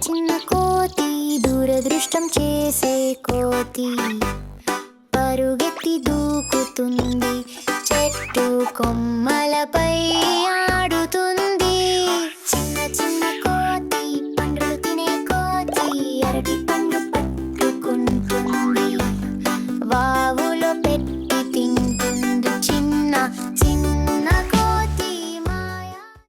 చిన్న కోతి దూరదృష్టం చేసే కోతి పరుగెత్తి దూకుతుంది చెట్టు కొమ్మలపై